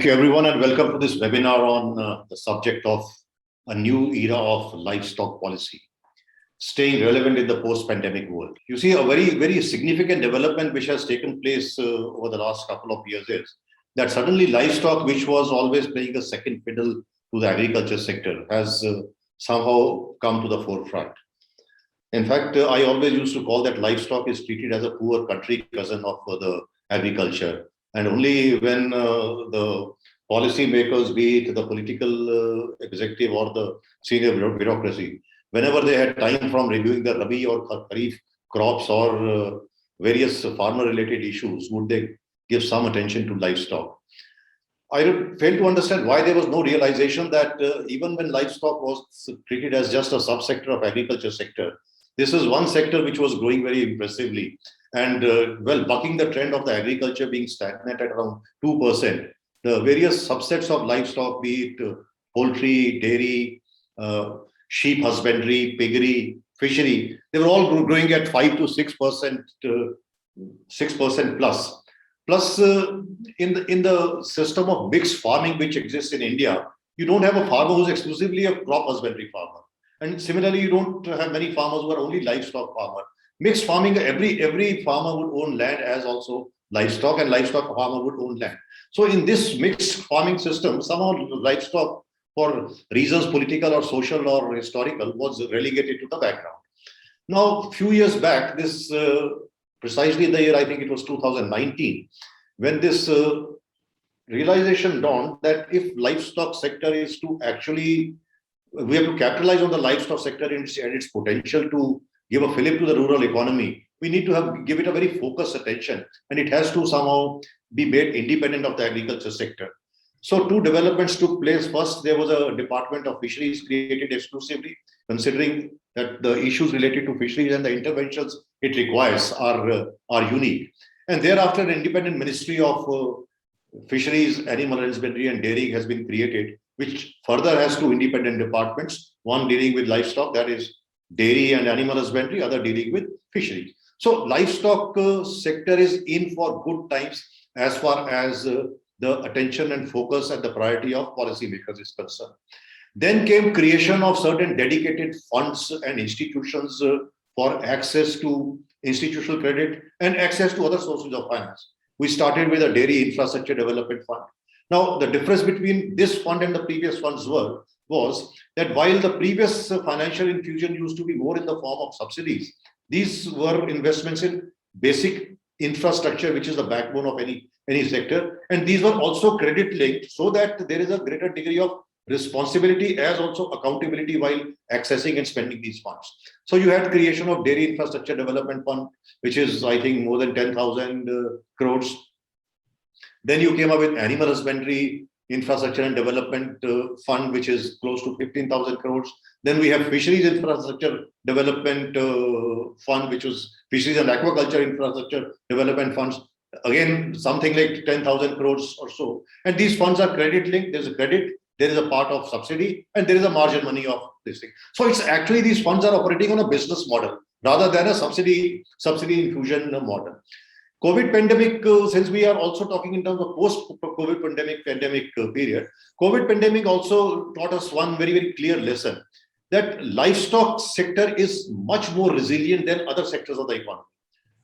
Thank you, everyone, and welcome to this webinar on the subject of a new era of livestock policy, staying relevant in the post-pandemic world. You see, a very significant development which has taken place over the last couple of years is that suddenly livestock, which was always playing a second fiddle to the agriculture sector, has somehow come to the forefront. In fact, I always used to call that livestock is treated as a poor country cousin of the agriculture. And only when the policy makers, be it the political executive or the senior bureaucracy, whenever they had time from reviewing the Rabi or Kharif crops or various farmer-related issues, would they give some attention to livestock. I failed to understand why there was no realization that even when livestock was treated as just a subsector of agriculture sector, this is one sector which was growing very impressively and bucking the trend of the agriculture being stagnant at around 2%. The various subsets of livestock, be it poultry, dairy, sheep husbandry, piggery, fishery, they were all growing at 5 to 6%, 6% plus. Plus, in the system of mixed farming which exists in India, you don't have a farmer who's exclusively a crop husbandry farmer. And similarly, you don't have many farmers who are only livestock farmer. Mixed farming, every farmer would own land as also livestock, and livestock farmer would own land. So in this mixed farming system, somehow livestock, for reasons political or social or historical, was relegated to the background. Now, a few years back, this precisely the year, I think it was 2019, when this realization dawned that if livestock sector is to actually, we have to capitalize on the livestock sector and its potential to give a fillip to the rural economy. We need to give it a very focused attention, and it has to somehow be made independent of the agriculture sector. So two developments took place. First, there was a Department of Fisheries created exclusively, considering that the issues related to fisheries and the interventions it requires are unique. And thereafter, an independent Ministry of Fisheries, Animal Husbandry and Dairying has been created, which further has two independent departments, one dealing with livestock, that is dairy and animal husbandry, other dealing with fisheries. So livestock sector is in for good times as far as the attention and focus and the priority of policymakers is concerned. Then came creation of certain dedicated funds and institutions for access to institutional credit and access to other sources of finance. We started with a Dairy Infrastructure Development Fund. Now, the difference between this fund and the previous funds was that while the previous financial infusion used to be more in the form of subsidies, these were investments in basic infrastructure, which is the backbone of any sector. And these were also credit linked so that there is a greater degree of responsibility as also accountability while accessing and spending these funds. So you had creation of Dairy Infrastructure Development Fund, which is, I think, more than 10,000 crores. Then you came up with Animal Husbandry Infrastructure and Development Fund, which is close to 15,000 crores. Then we have Fisheries Infrastructure Development Fund, which was Fisheries and Aquaculture Infrastructure Development Funds. Again, something like 10,000 crores or so. And these funds are credit linked. There's a credit, there is a part of subsidy, and there is a margin money of this thing. So it's actually these funds are operating on a business model rather than a subsidy infusion model. COVID pandemic, since we are also talking in terms of post-COVID pandemic period, COVID pandemic also taught us one very clear lesson, that livestock sector is much more resilient than other sectors of the economy.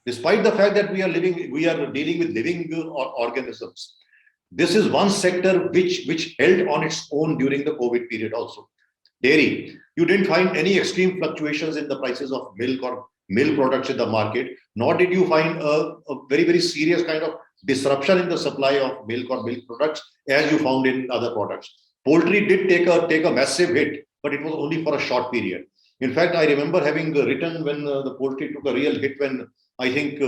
Despite the fact that we are dealing with living organisms, this is one sector which held on its own during the COVID period also. Dairy, you didn't find any extreme fluctuations in the prices of milk or milk products in the market, nor did you find a very serious kind of disruption in the supply of milk or milk products as you found in other products. Poultry did take a massive hit, but it was only for a short period. In fact, I remember having written when the poultry took a real hit, when I think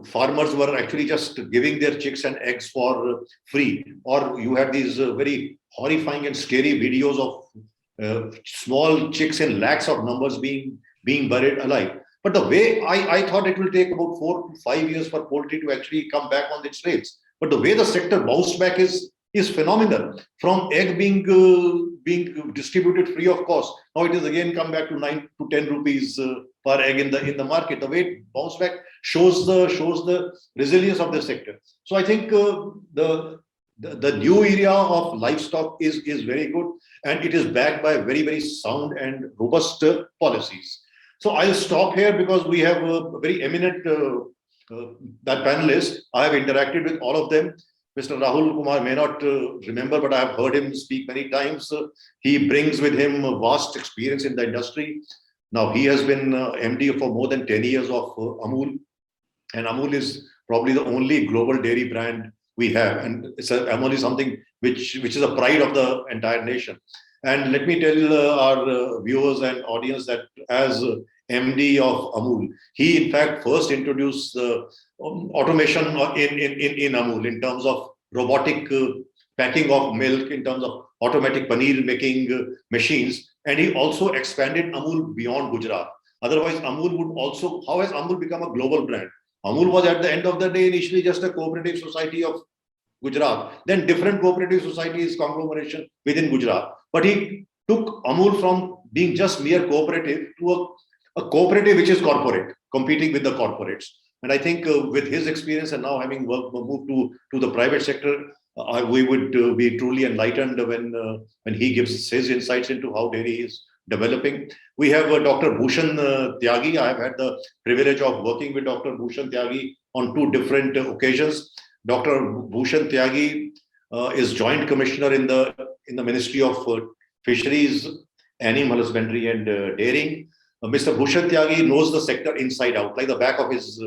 farmers were actually just giving their chicks and eggs for free, or you had these very horrifying and scary videos of small chicks in lakhs of numbers being buried alive. But the way I thought it will take about 4 to 5 years for poultry to actually come back on its rails. But the way the sector bounced back is phenomenal. From egg being distributed free of cost, now it is again come back to 9 to 10 rupees per egg in the market. The way it bounced back shows the resilience of the sector. So I think the the new area of livestock is very good, and it is backed by very, very sound and robust policies. So I'll stop here because we have a very eminent that panelists. I have interacted with all of them. Mr. Rahul Kumar may not remember, but I have heard him speak many times. He brings with him a vast experience in the industry. Now, he has been MD for more than 10 years of Amul, and Amul is probably the only global dairy brand we have. And Amul is something which is a pride of the entire nation. And let me tell our viewers and audience that as MD of Amul, he in fact first introduced automation in Amul in terms of robotic packing of milk, in terms of automatic paneer making machines. And he also expanded Amul beyond Gujarat. Otherwise, Amul would also, how has Amul become a global brand? Amul was at the end of the day initially just a cooperative society of Gujarat, then different cooperative societies conglomeration within Gujarat. But he took Amul from being just mere cooperative to a cooperative which is corporate, competing with the corporates. And I think with his experience and now having moved to the private sector, we would be truly enlightened when he gives his insights into how dairy is developing. We have Dr. Bhushan Tyagi. I have had the privilege of working with Dr. Bhushan Tyagi on two different occasions. Dr. Bhushan Tyagi is Joint Commissioner in the Ministry of Fisheries, Animal Husbandry and Dairying. Mr. Bhushan Tyagi knows the sector inside out, like the back of his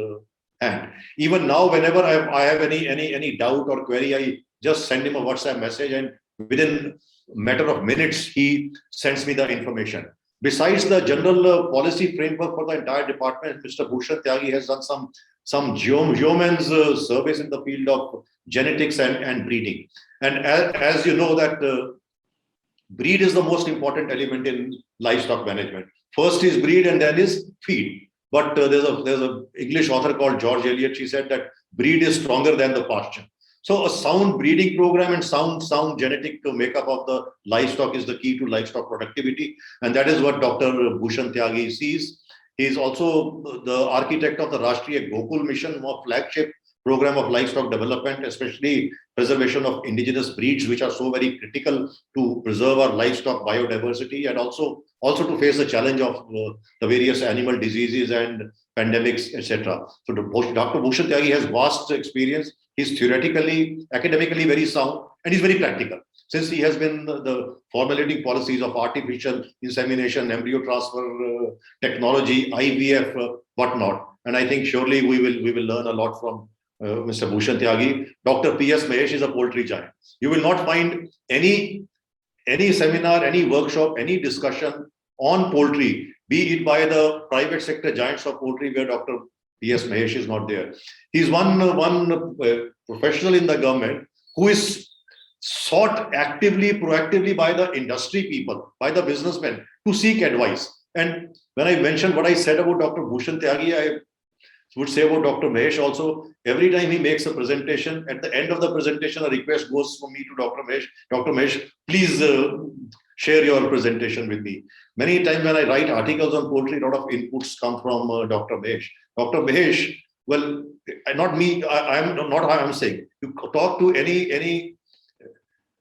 hand. Even now, whenever I have any doubt or query, I just send him a WhatsApp message, and within a matter of minutes, he sends me the information. Besides the general policy framework for the entire department, Mr. Bhushan Tyagi has done some geoman's service in the field of genetics and breeding. And as you know that breed is the most important element in livestock management. First is breed and then is feed. But there's a English author called George Eliot. She said that breed is stronger than the pasture. So a sound breeding program and sound genetic makeup of the livestock is the key to livestock productivity. And that is what Dr. Bhushan Tyagi sees. He is also the architect of the Rashtriya Gokul Mission, a flagship program of livestock development, especially preservation of indigenous breeds, which are so very critical to preserve our livestock biodiversity and also to face the challenge of the various animal diseases and pandemics, etc. So Dr. Bhushan Tyagi has vast experience. He's theoretically, academically very sound, and he's very practical. Since he has been the formulating policies of artificial insemination, embryo transfer technology, IVF, whatnot. And I think surely we will learn a lot from Mr. Bhushan Tyagi. Dr. P.S. Mahesh is a poultry giant. You will not find any seminar, any workshop, any discussion on poultry, be it by the private sector giants of poultry, where Dr. P.S. Mahesh is not there. He's one professional in the government who is sought actively, proactively by the industry people, by the businessmen to seek advice. And when I mentioned what I said about Dr. Bhushan Tyagi, I would say about Dr. Mahesh also. Every time he makes a presentation, at the end of the presentation, a request goes from me to Dr. Mahesh. Dr. Mahesh, please share your presentation with me. Many times when I write articles on poultry, a lot of inputs come from Dr. Mahesh. Dr. Mahesh, well, not me, I'm not how I'm saying. You talk to any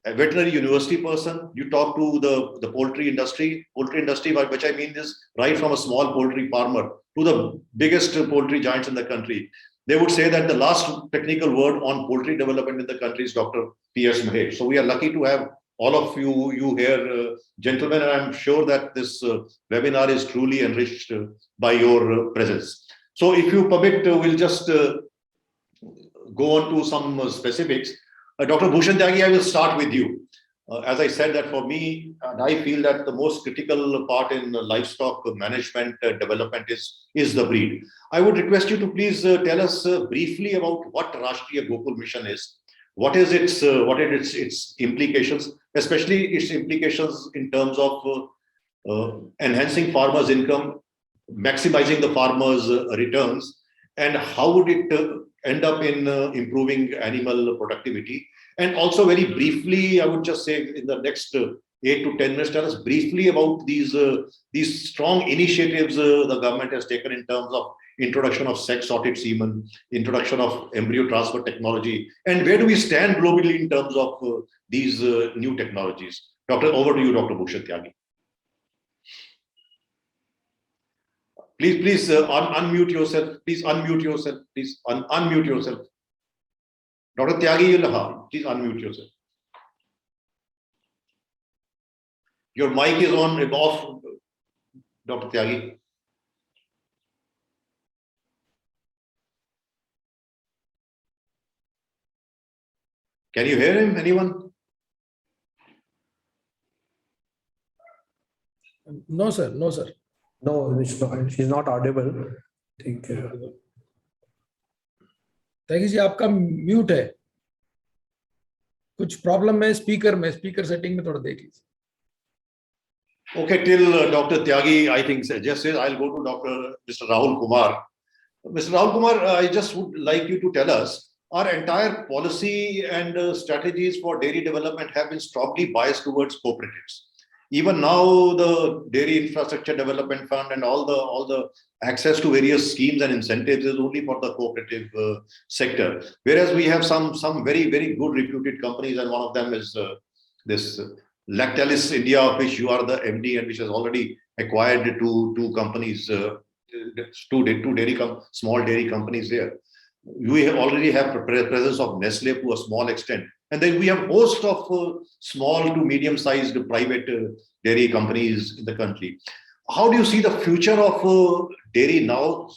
veterinary university person, you talk to the poultry industry, by which I mean is right from a small poultry farmer to the biggest poultry giants in the country. They would say that the last technical word on poultry development in the country is Dr. P.S. Mahesh. So we are lucky to have all of you here, gentlemen, and I'm sure that this webinar is truly enriched by your presence. So if you permit, we'll just go on to some specifics. Dr. Bhushan Tyagi, I will start with you. As I said that for me, and I feel that the most critical part in livestock management development is the breed. I would request you to please tell us briefly about what Rashtriya Gokul Mission is. What is its implications, especially its implications in terms of enhancing farmers' income, maximizing the farmers' returns, and how would it end up in improving animal productivity? And also very briefly, I would just say in the next 8 to 10 minutes, tell us briefly about these strong initiatives the government has taken in terms of introduction of sex-sorted semen, introduction of embryo transfer technology, and where do we stand globally in terms of these new technologies? Doctor, over to you, Dr. Bhushan Tyagi. Please unmute yourself. Please unmute yourself. Please unmute yourself. Dr. Tyagi, please unmute yourself. Your mic is on, off, Dr. Tyagi. Can you hear him, anyone? No, sir. No, sir. No, she's not audible. Thank you. Tyagi ji आपका mute है, कुछ problem है speaker setting में थोड़ा देख लीजिए. Okay, till Dr. Tyagi, I think, suggested, I'll go to Mr. Rahul Kumar. Mr. Rahul Kumar, I just would like you to tell us, our entire policy and strategies for dairy development have been strongly biased towards cooperatives. Even now, the Dairy Infrastructure Development Fund and all the access to various schemes and incentives is only for the cooperative sector. Whereas we have some very, very good reputed companies, and one of them is this Lactalis India, of which you are the MD, and which has already acquired two companies, small dairy companies there. We already have presence of Nestle to a small extent. And then we have a host of small to medium-sized private dairy companies in the country. How do you see the future of dairy now,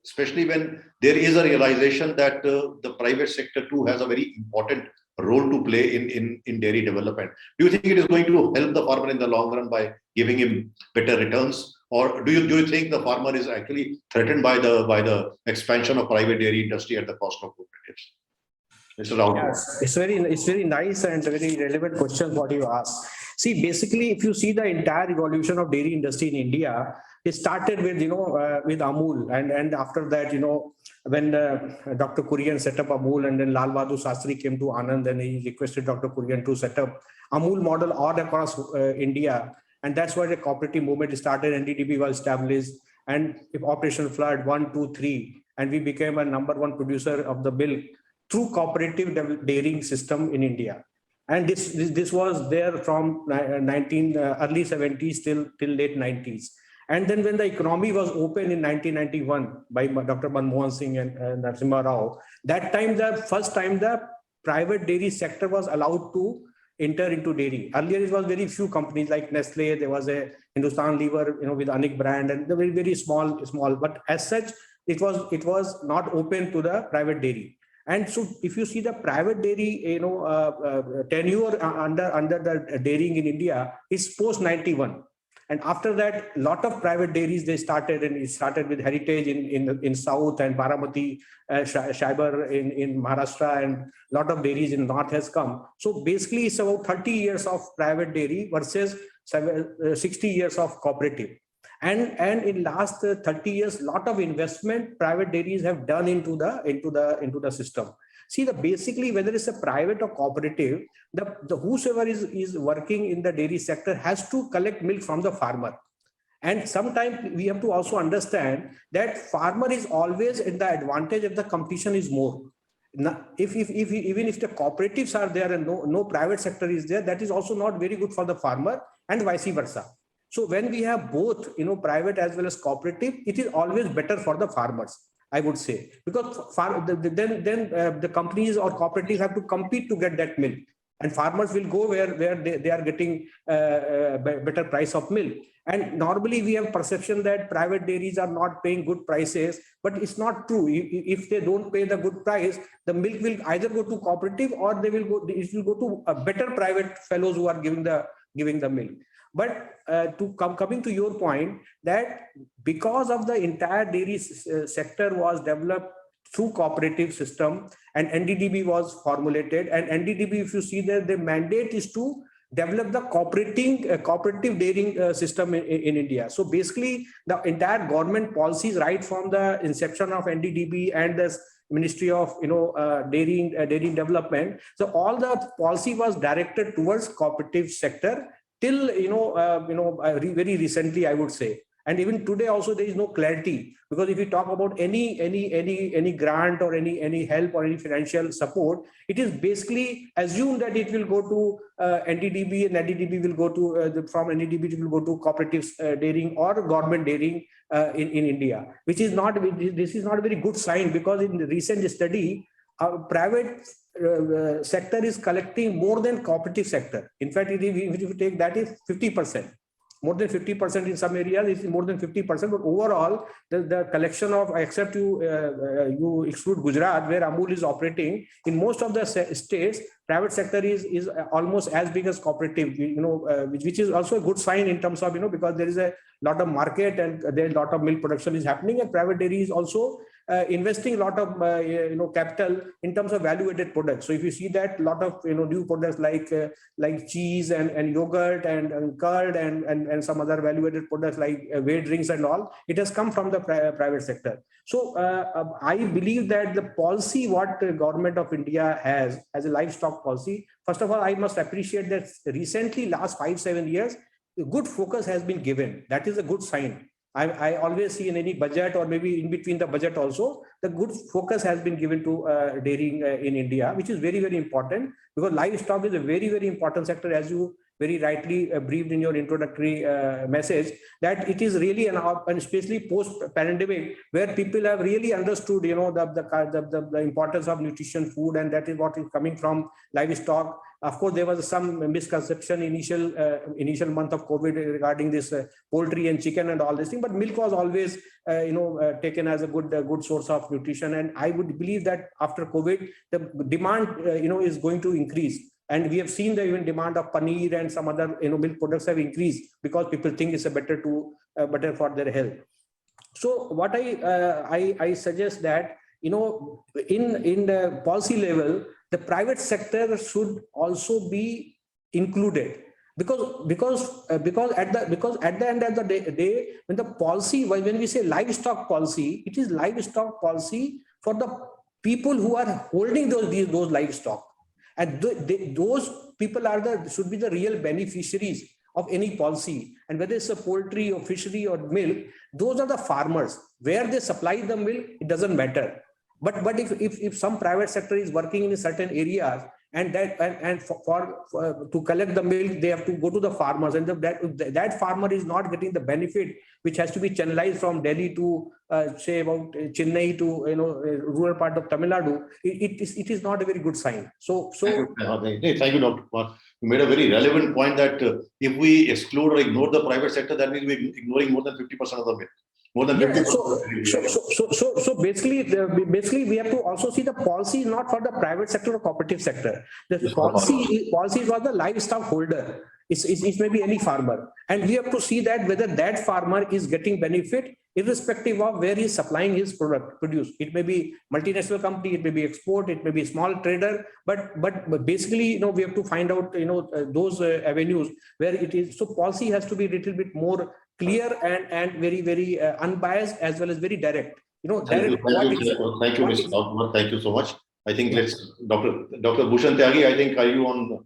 especially when there is a realization that the private sector too has a very important role to play in dairy development? Do you think it is going to help the farmer in the long run by giving him better returns? Or do you think the farmer is actually threatened by the expansion of private dairy industry at the cost of cooperatives? Yes, it's very nice and very relevant question what you asked. See, basically, if you see the entire evolution of dairy industry in India, it started with with Amul, and after that, when Dr. Kurian set up Amul, and then Lal Bahadur Shastri came to Anand, and he requested Dr. Kurian to set up Amul model all across India, and that's why the cooperative movement started. NDDB was established, and if Operation Flood 1, 2, 3, and we became a #1 producer of the milk through cooperative dairying system in India. And this was there from early 70s till late 90s. And then when the economy was open in 1991 by Dr. Manmohan Singh and Narasimha Rao, that time, the first time the private dairy sector was allowed to enter into dairy. Earlier, it was very few companies like Nestle. There was a Hindustan Lever, with Anik brand, and they were very small. But as such, it was not open to the private dairy. And so, if you see the private dairy, tenure under the dairying in India is post 91, and after that, a lot of private dairies they started, and it started with Heritage in South, and Baramati, Shaibar in Maharashtra, and a lot of dairies in North has come. So basically, it's about 30 years of private dairy versus 60 years of cooperative. And in last 30 years, lot of investment private dairies have done into the system. See, basically, whether it's a private or cooperative, the whosoever is working in the dairy sector has to collect milk from the farmer. And sometimes we have to also understand that farmer is always in the advantage if the competition is more. Now, even if the cooperatives are there and no private sector is there, that is also not very good for the farmer, and vice versa. So when we have both, private as well as cooperative, it is always better for the farmers, I would say, because then the companies or cooperatives have to compete to get that milk, and farmers will go where they are getting better price of milk. And normally we have perception that private dairies are not paying good prices, but it's not true. If they don't pay the good price, the milk will either go to cooperative, or it will go to a better private fellows who are giving the milk. But coming to your point, that because of the entire dairy sector was developed through cooperative system, and NDDB was formulated, and NDDB, if you see there, the mandate is to develop the cooperative dairying system in India. So basically, the entire government policies, right from the inception of NDDB and the Ministry of dairy development, so all the policy was directed towards cooperative sector till very recently, I would say. And even today also there is no clarity, because if you talk about any grant or any help or any financial support, it is basically assumed that it will go to NDDB, and NDDB will go to from NDDB it will go to cooperative dairying or government dairying in India, which is not, this is not a very good sign, because in the recent study, private sector is collecting more than cooperative sector. In fact, if you take that is 50%. More than 50% in some areas, is more than 50%, but overall, the collection of, except you exclude Gujarat, where Amul is operating, in most of the states, private sector is almost as big as cooperative, which is also a good sign in terms of, because there is a lot of market and there is a lot of milk production is happening, and private dairy is also investing a lot of capital in terms of value-added products. So if you see that a lot of new products like cheese and yogurt and curd and some other value-added products like whey drinks and all, it has come from the private sector. So I believe that the policy what the government of India has as a livestock policy, first of all, I must appreciate that recently last 5-7 years, a good focus has been given. That is a good sign. I always see in any budget or maybe in between the budget also, the good focus has been given to dairying in India, which is very, very important, because livestock is a very, very important sector, as you very rightly briefed in your introductory message, that it is really and especially post-pandemic, where people have really understood, the importance of nutrition food, and that is what is coming from livestock. Of course, there was some misconception initial month of COVID regarding this poultry and chicken and all this thing, but milk was always taken as a good source of nutrition. And I would believe that after COVID, the demand is going to increase. And we have seen the even demand of paneer and some other milk products have increased, because people think it's a better for their health. So what I suggest that in the policy level, the private sector should also be included, because at the end of the day, when the policy, when we say livestock policy, it is livestock policy for the people who are holding those livestock, and those people should be the real beneficiaries of any policy. And whether it's a poultry or fishery or milk, those are the farmers. Where they supply the milk, it doesn't matter. But if some private sector is working in certain areas, and to collect the milk, they have to go to the farmers, and that farmer is not getting the benefit, which has to be channelized from Delhi to say about Chennai to rural part of Tamil Nadu. It is not a very good sign. So thank you, Dr. Kumar. You made a very relevant point that if we exclude or ignore the private sector, that means we're ignoring more than 50% of the milk. More than 50%. So basically, we have to also see the policy not for the private sector or cooperative sector. The policy is for the livestock holder. It may be any farmer, and we have to see that whether that farmer is getting benefit irrespective of where he is supplying his produce. It may be multinational company, it may be export, it may be small trader, but basically, we have to find out those avenues where it is. So policy has to be a little bit more clear and very, very unbiased, as well as very direct. Thank you, Mr. Kumar. Thank you so much. I think Dr. Bhushan Tyagi, I think, are you on?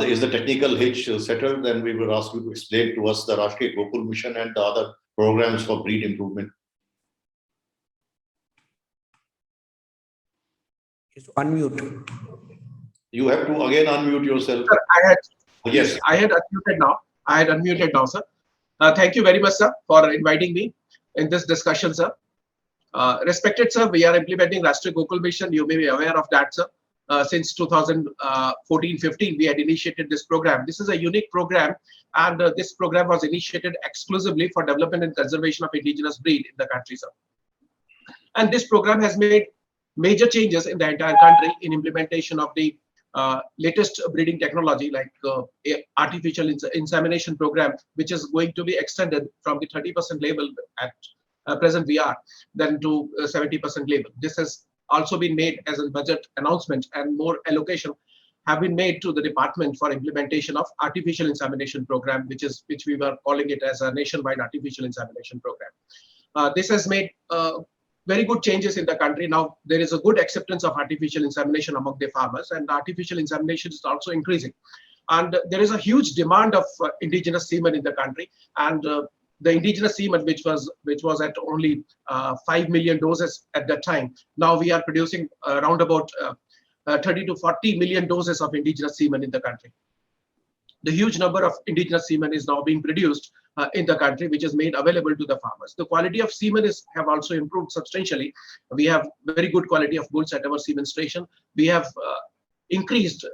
Is the technical hitch settled? Then we will ask you to explain to us the Rashtriya Gokul Mission and the other programs for breed improvement. Unmute. You have to again unmute yourself. Sir, Yes. I had unmuted now. Sir. Thank you very much, sir, for inviting me in this discussion, sir. Respected sir, we are implementing Rashtriya Gokul Mission. You may be aware of that, sir. Since 2014-15, we had initiated this program. This is a unique program, and this program was initiated exclusively for development and conservation of indigenous breed in the country, sir. And this program has made major changes in the entire country in implementation of the latest breeding technology, like artificial insemination program, which is going to be extended from the 30% label at present we are, then to 70% label. This has also been made as a budget announcement, and more allocation have been made to the department for implementation of artificial insemination program, which we were calling it as a nationwide artificial insemination program. This has made very good changes in the country. Now there is a good acceptance of artificial insemination among the farmers, and artificial insemination is also increasing. And there is a huge demand of indigenous semen in the country, and the indigenous semen, which was at only 5 million doses at that time. Now we are producing around about 30 to 40 million doses of indigenous semen in the country. The huge number of indigenous semen is now being produced in the country, which is made available to the farmers. The quality of semen have also improved substantially. We have very good quality of bulls at our semen station. We have increased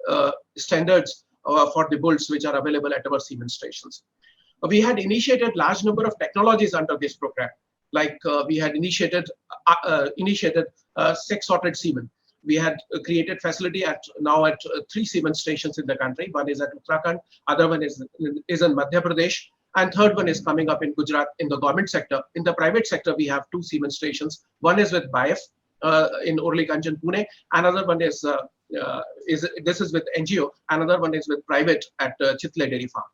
standards for the bulls which are available at our semen stations. We had initiated large number of technologies under this program, like we had initiated sex sorted semen. We had created facility now at 3 semen stations in the country. One is at Uttarakhand, other one is in Madhya Pradesh, and third one is coming up in Gujarat in the government sector. In the private sector, we have 2 semen stations. One is with BIF in Urli Kanjan, Pune. Another one is with NGO. Another one is with private at Chitle Dairy Farm.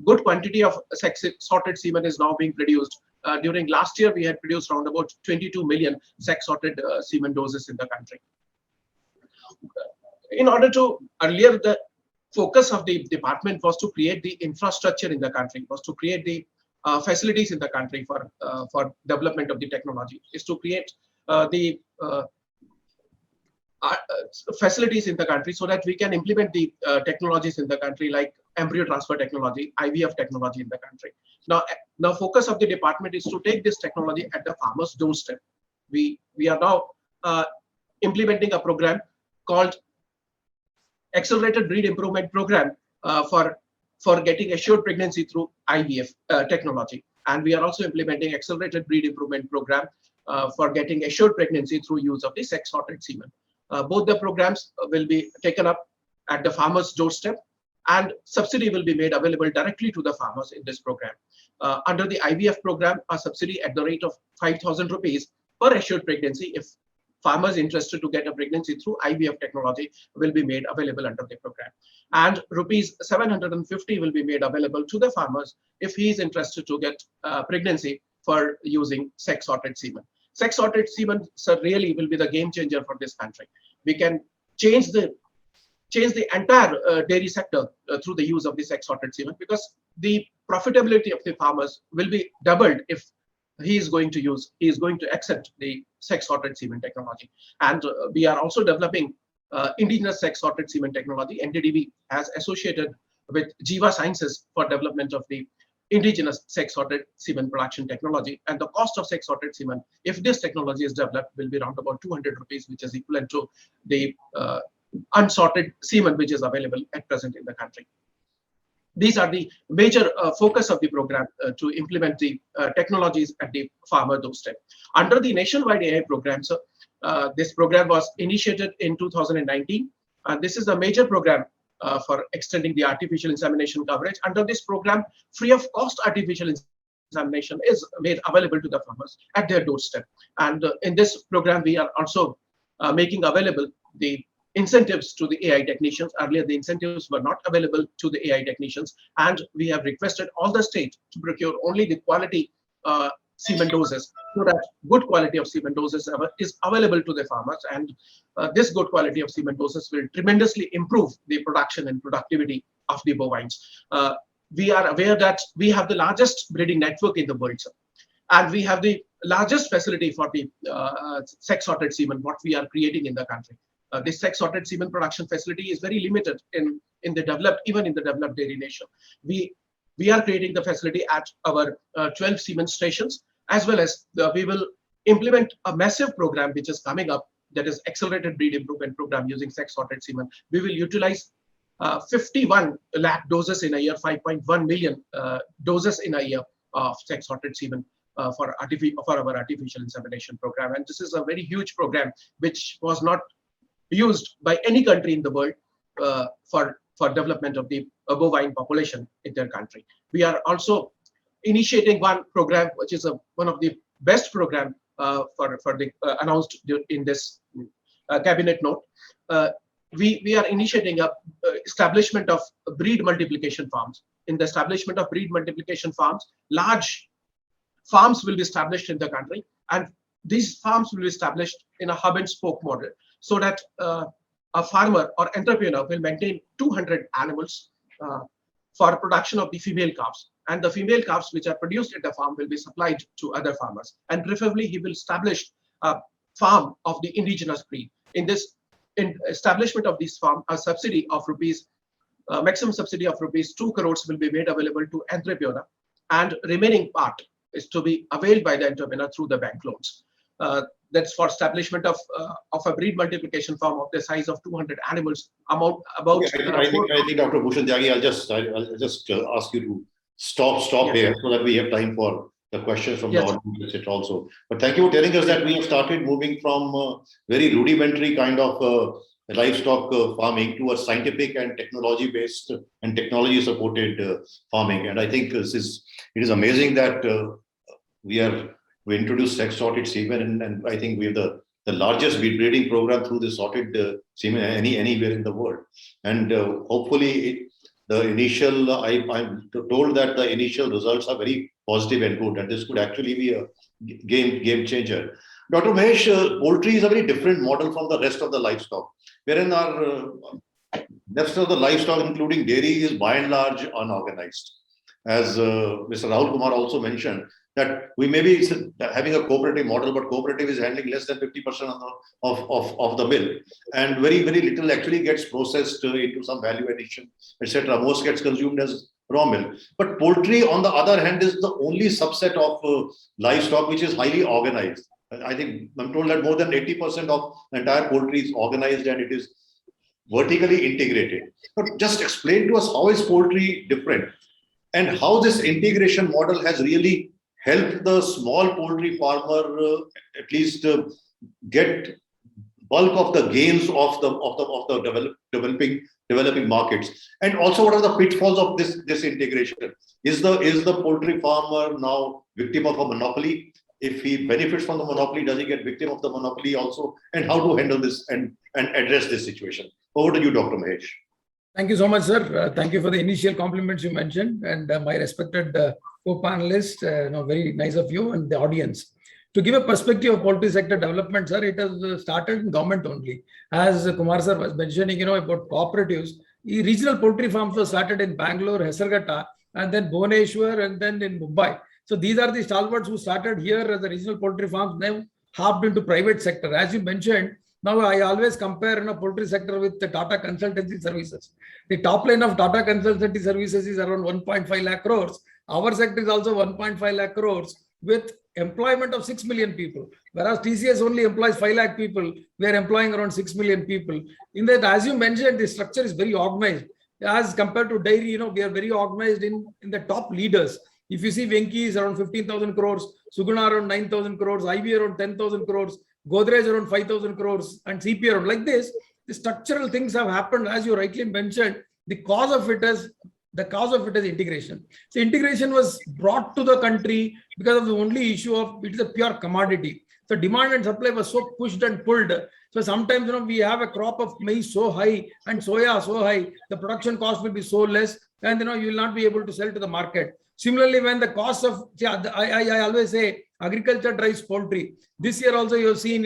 Good quantity of sex sorted semen is now being produced. During last year, we had produced around about 22 million sex sorted semen doses in the country. In order to, earlier the focus of the department was to create the infrastructure in the country, was to create the facilities in the country for development of the technology, is to create the facilities in the country so that we can implement the technologies in the country, like embryo transfer technology, IVF technology in the country. Now focus of the department is to take this technology at the farmer's doorstep. We are now implementing a program called Accelerated Breed Improvement Program for getting assured pregnancy through IVF technology. And we are also implementing Accelerated Breed Improvement Program for getting assured pregnancy through use of the sex sorted semen. Both the programs will be taken up at the farmer's doorstep, and subsidy will be made available directly to the farmers in this program. Under the IVF program, a subsidy at the rate of 5,000 rupees per assured pregnancy, if farmers interested to get a pregnancy through IVF technology, will be made available under the program. And rupees 750 will be made available to the farmers if he is interested to get pregnancy for using sex sorted semen. Sex sorted semen, sir, really will be the game changer for this country. We can change the entire dairy sector through the use of the sex sorted semen, because the profitability of the farmers will be doubled if he is going to accept the sex sorted semen technology. And we are also developing indigenous sex sorted semen technology. NDDB has associated with Jiva Sciences for development of the indigenous sex sorted semen production technology. And the cost of sex sorted semen, if this technology is developed, will be around about 200 rupees, which is equivalent to the unsorted semen which is available at present in the country. These are the major focus of the program to implement the technologies at the farmer doorstep. Under the nationwide AI program, so this program was initiated in 2019. This is a major program for extending the artificial insemination coverage. Under this program, free of cost artificial insemination is made available to the farmers at their doorstep. And in this program, we are also making available the incentives to the AI technicians. Earlier, the incentives were not available to the AI technicians, and we have requested all the states to procure only the quality semen doses, so that good quality of semen doses is available to the farmers. And this good quality of semen doses will tremendously improve the production and productivity of the bovines. We are aware that we have the largest breeding network in the world, sir, and we have the largest facility for the sex sorted semen, what we are creating in the country. This sex sorted semen production facility is very limited in the developed, even in the developed dairy nation. We are creating the facility at our 12 semen stations, as well as we will implement a massive program which is coming up, that is Accelerated Breed Improvement Program using sex sorted semen. We will utilize 51 lakh doses in a year, 5.1 million doses in a year of sex sorted semen for our artificial insemination program. And this is a very huge program which was not used by any country in the world for development of the bovine population in their country. We are also initiating one program which is one of the best program for the announced in this cabinet note. We are initiating a establishment of breed multiplication farms. In the establishment of breed multiplication farms, large farms will be established in the country, and these farms will be established in a hub and spoke model, so that a farmer or entrepreneur will maintain 200 animals for production of the female calves. and the female calves which are produced at the farm will be supplied to other farmers. And preferably, he will establish a farm of the indigenous breed. In this establishment of this farm, a subsidy of maximum subsidy of rupees 2 crores will be made available to entrepreneur, and remaining part is to be availed by the entrepreneur through the bank loans. That's for establishment of a breed multiplication farm of the size of 200 animals. About I think Dr. Bhushan Tyagi, I'll just ask you to stop here so that we have time for the questions from the audience, etc. Also. But thank you for telling us that we have started moving from very rudimentary kind of livestock farming to a scientific and technology-based and technology-supported farming. And I think it is amazing that we introduced sex-sorted semen, and I think we have the largest breeding program through this sorted semen anywhere in the world. And hopefully, the initial, I'm told that the initial results are very positive and good, and this could actually be a game changer. Dr. Mahesh, poultry is a very different model from the rest of the livestock, wherein our rest of the livestock, including dairy, is by and large unorganized. As Mr. Rahul Kumar also mentioned, that we may be having a cooperative model, but cooperative is handling less than 50% of the milk, and very little actually gets processed into some value addition, etc. Most gets consumed as raw milk. But poultry, on the other hand, is the only subset of livestock which is highly organized. I think I'm told that more than 80% of the entire poultry is organized and it is vertically integrated. But just explain to us, how is poultry different, and how this integration model has really helped the small poultry farmer at least get bulk of the gains of the developing markets. And also, what are the pitfalls of this integration? Is the poultry farmer now victim of a monopoly? If he benefits from the monopoly, does he get victim of the monopoly also? And how to handle this and address this situation? Over to you, Dr. Mahesh. Thank you so much, sir. Thank you for the initial compliments you mentioned, and my respected co-panelists, very nice of you, and the audience. To give a perspective of poultry sector development, sir, it has started in government only. As Kumar sir was mentioning, about cooperatives, regional poultry farms were started in Bangalore, Hesarghatta, and then Bhubaneswar, and then in Mumbai. So these are the stalwarts who started here as the regional poultry farms, now hopped into private sector. As you mentioned, now I always compare poultry sector with the Tata Consultancy Services. The top line of Tata Consultancy Services is around 1.5 lakh crores. Our sector is also 1.5 lakh crores with employment of 6 million people. Whereas TCS only employs 5 lakh people, we are employing around 6 million people. In that, as you mentioned, the structure is very organized. As compared to dairy, we are very organized in the top leaders. If you see Venki is around 15,000 crores, Suguna around 9,000 crores, IB around 10,000 crores, Godrej around 5,000 crores, and CP around like this. The structural things have happened, as you rightly mentioned. The cause of it is integration. So integration was brought to the country because of the only issue of it is a pure commodity. So demand and supply was so pushed and pulled. So sometimes we have a crop of maize so high and soya so high, the production cost will be so less, and you will not be able to sell to the market. Similarly, when the cost of, I always say, agriculture drives poultry. This year also you have seen,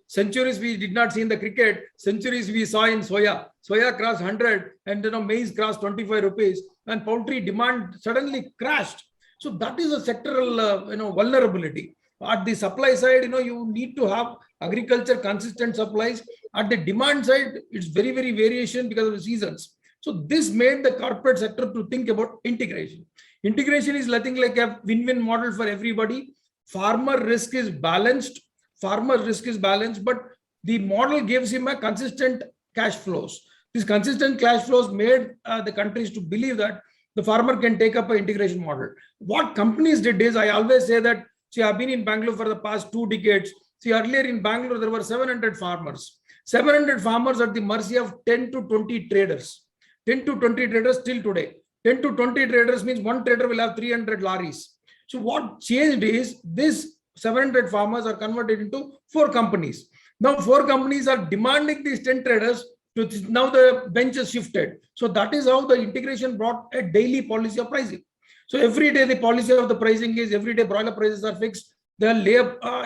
centuries we did not see in the cricket, centuries we saw in soya. Soya crossed 100 and maize crossed 25 rupees, and poultry demand suddenly crashed. So that is a sectoral vulnerability. At the supply side, you need to have agriculture consistent supplies. At the demand side, it's very variation because of the seasons. So this made the corporate sector to think about integration. Integration is nothing like a win-win model for everybody. Farmer risk is balanced, but the model gives him a consistent cash flows. These consistent cash flows made the countries to believe that the farmer can take up an integration model. What companies did is, I always say that, I've been in Bangalore for the past 2 decades. Earlier in Bangalore, there were 700 farmers. 700 farmers at the mercy of 10 to 20 traders. 10 to 20 traders till today. 10 to 20 traders means one trader will have 300 lorries. So what changed is this 700 farmers are converted into 4 companies. Now 4 companies are demanding these 10 traders to, now the bench has shifted. So that is how the integration brought a daily policy of pricing. So every day the policy of the pricing is every day broiler prices are fixed, the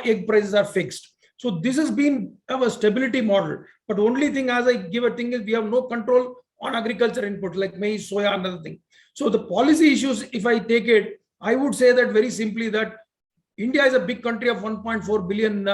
egg prices are fixed. So this has been a stability model. But only thing, as I give a thing, is we have no control on agriculture input like maize, soya, another thing. So the policy issues, if I take it, I would say that very simply that India is a big country of 1.4 billion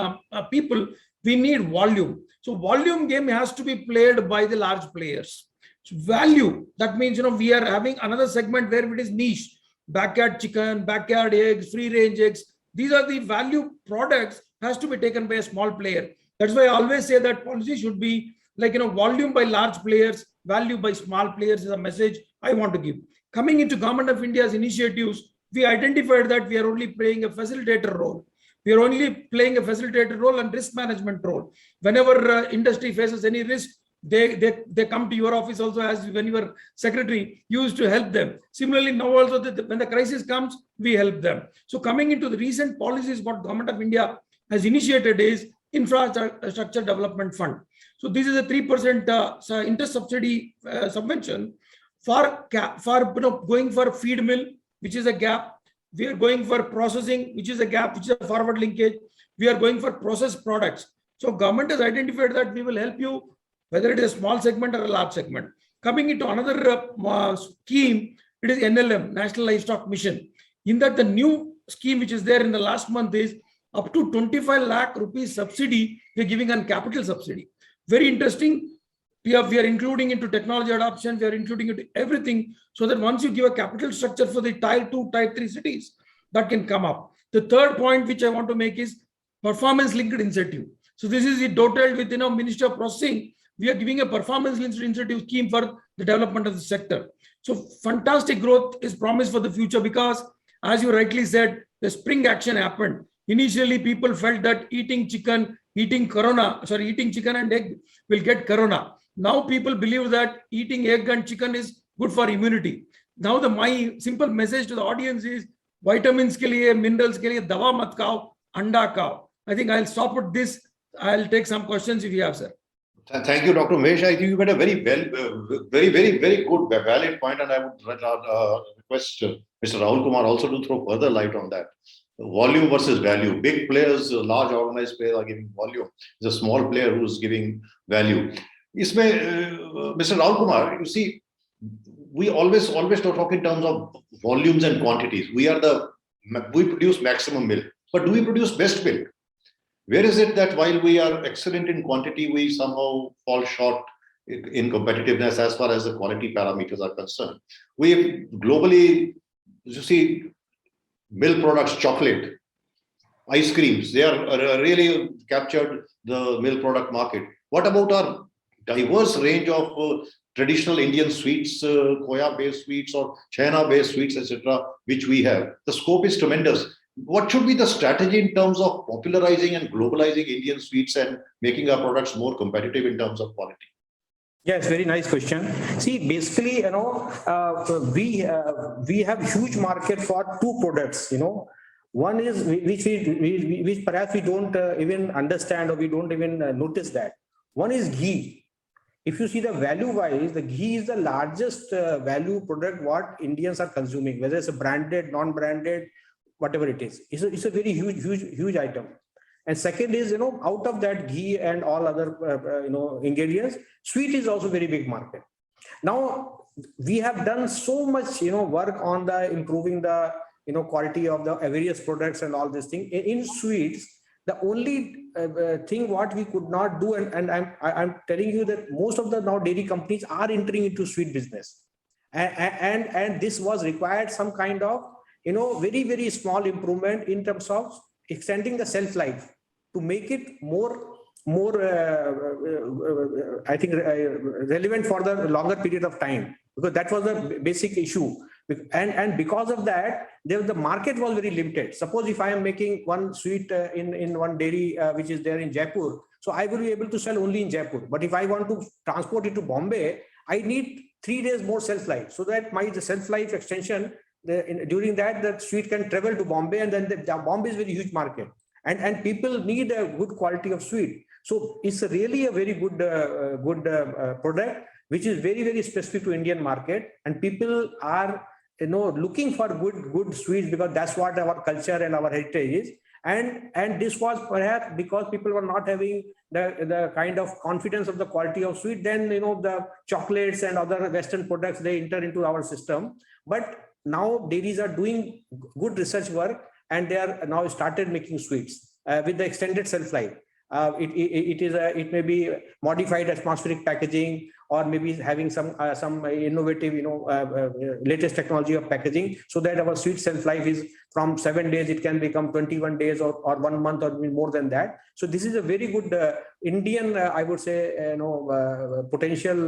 people. We need volume. So volume game has to be played by the large players. So value, that means, we are having another segment where it is niche, backyard chicken, backyard eggs, free range eggs. These are the value products has to be taken by a small player. That's why I always say that policy should be like, volume by large players, value by small players is a message I want to give. Coming into Government of India's initiatives, we identified that we are only playing a facilitator role. We are only playing a facilitator role and risk management role. Whenever industry faces any risk, they come to your office also, as when you were secretary, you used to help them. Similarly, now also when the crisis comes, we help them. So coming into the recent policies, what Government of India has initiated is Infrastructure Development Fund. So this is a 3% interest subsidy subvention for going for feed mill, which is a gap. We are going for processing, which is a gap, which is a forward linkage. We are going for processed products. So government has identified that we will help you, whether it is a small segment or a large segment. Coming into another scheme, it is NLM, National Livestock Mission. In that, the new scheme which is there in the last month is up to 25 lakh rupees subsidy we are giving on capital subsidy. Very interesting. We are including into technology adoption, we are including into everything, so that once you give a capital structure for the tier 2, tier 3 cities, that can come up. The third point which I want to make is performance linked incentive. So this is dotted with Ministry of Processing. We are giving a performance linked incentive scheme for the development of the sector. So fantastic growth is promised for the future, because as you rightly said, the spring action happened. Initially, people felt that eating chicken and egg will get corona. Now people believe that eating egg and chicken is good for immunity. Now my simple message to the audience is vitamins ke liye, minerals ke liye dawa mat khao, anda khao. I think I'll stop at this. I'll take some questions if you have, sir. Thank you, Dr. Mahesh. I think you made a very good, valid point, and I would request Mr. Rahul Kumar also to throw further light on that. Volume versus value. Big players, large organized players are giving volume. There's a small player who's giving value. Mr. Rahul Kumar, you see, we always talk in terms of volumes and quantities. We produce maximum milk, but do we produce best milk? Where is it that while we are excellent in quantity, we somehow fall short in competitiveness as far as the quality parameters are concerned? We globally, you see, milk products, chocolate, ice creams, they are really captured the milk product market. What about our diverse range of traditional Indian sweets, Khoya-based sweets or China-based sweets, etc., which we have? The scope is tremendous. What should be the strategy in terms of popularizing and globalizing Indian sweets and making our products more competitive in terms of quality? Yes, very nice question. See, basically, we have huge market for two products. One is which perhaps we don't even understand, or we don't even notice that. One is ghee. If you see the value-wise, the ghee is the largest value product what Indians are consuming, whether it's a branded, non-branded, whatever it is. It's a very huge item. And second is, out of that ghee and all other, ingredients, sweet is also very big market. Now, we have done so much, work on the improving the, quality of the various products and all this thing. In sweets, the only thing what we could not do, and I'm telling you that most of the now dairy companies are entering into sweet business. And this was required some kind of, very small improvement in terms of extending the shelf life to make it more I think relevant for the longer period of time, because that was the basic issue. And because of that, the market was very limited. Suppose if I am making one sweet in one dairy which is there in Jaipur, so I will be able to sell only in Jaipur. But if I want to transport it to Bombay, I need 3 days more shelf life, so that the shelf life extension, during that, the sweet can travel to Bombay, and then the Bombay is a very huge market. And people need a good quality of sweet. So it's really a very good product, which is very specific to Indian market. And people are looking for good sweets, because that's what our culture and our heritage is. And this was perhaps because people were not having the kind of confidence of the quality of sweet. Then the chocolates and other Western products, they enter into our system. But now dairies are doing good research work, and they are now started making sweets with the extended shelf life. It may be modified atmospheric packaging, or maybe having some innovative latest technology of packaging, so that our sweet shelf life is from 7 days, it can become 21 days or 1 month or more than that. So this is a very good Indian, I would say, potential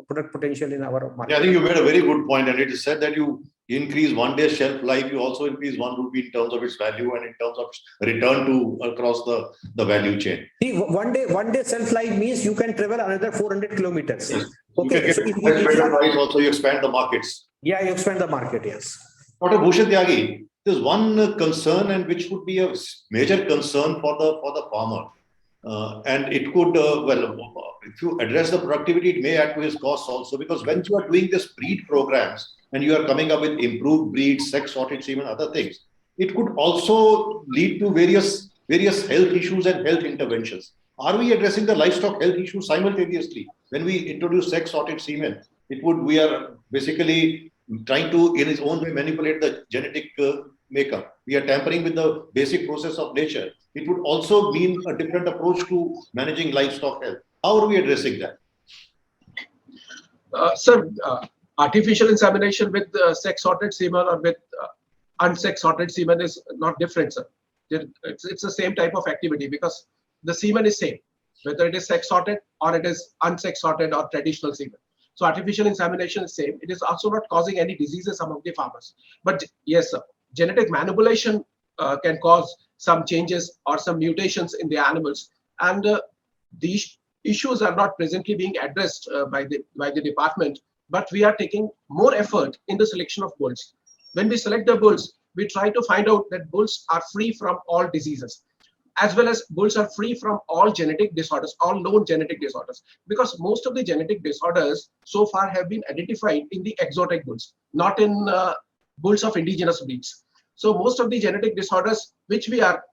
product potential in our market. Yeah, I think you made a very good point, and it is said that you increase 1 day shelf life, you also increase 1 rupee in terms of its value and in terms of return to across the value chain. See, one day shelf life means you can travel another 400 kilometers. Yes. Okay, You so can get better price also, you expand the markets. yeah, you expand the market, yes. Dr. Bhushan Tyagi, there's one concern, and which would be a major concern for the farmer. And it could, if you address the productivity, it may add to his costs also, because when you are doing this breed programs and you are coming up with improved breeds, sex sorted semen, other things, it could also lead to various health issues and health interventions. Are we addressing the livestock health issues simultaneously? When we introduce sex sorted semen, we are basically trying to, in its own way, manipulate the genetic makeup. We are tampering with the basic process of nature. It would also mean a different approach to managing livestock health. How are we addressing that? Sir, artificial insemination with sex sorted semen or with unsex sorted semen is not different, sir. It's the same type of activity, because the semen is same, whether it is sex sorted or it is unsex sorted or traditional semen. So artificial insemination is same. It is also not causing any diseases among the farmers. But yes, sir, genetic manipulation can cause some changes or some mutations in the animals, and these issues are not presently being addressed by the department. But we are taking more effort in the selection of bulls. When we select the bulls, we try to find out that bulls are free from all diseases, as well as bulls are free from all genetic disorders, all known genetic disorders, because most of the genetic disorders so far have been identified in the exotic bulls, not in bulls of indigenous breeds. So most of the genetic disorders which we are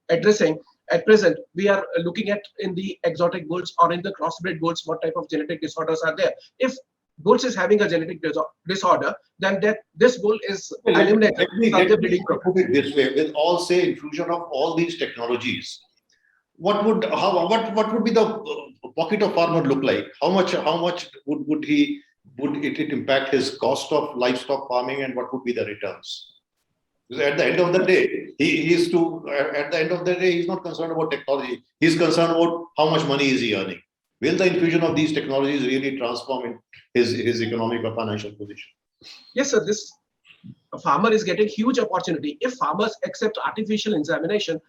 addressing at present, we are looking at in the exotic bulls or in the crossbred bulls, what type of genetic disorders are there. If bulls is having a genetic disorder, then this bull is eliminated from the breeding program. Put it this way: with all, say, infusion of all these technologies, what would be the pocket of farmer look like? How much would it impact his cost of livestock farming, and what would be the returns? Because at the end of the day, he's not concerned about technology. He's concerned about how much money is he earning. Will the infusion of these technologies really transform his economic or financial position? Yes, sir. This farmer is getting huge opportunity if farmers accept artificial insemination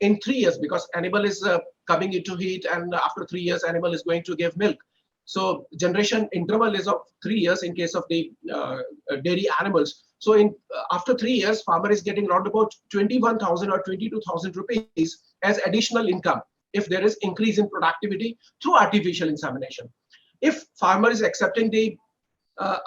in 3 years, because animal is coming into heat, and after 3 years, animal is going to give milk. So generation interval is of 3 years in case of the dairy animals. So after 3 years, farmer is getting around about 21,000 or 22,000 rupees as additional income if there is increase in productivity through artificial insemination. If farmer is accepting the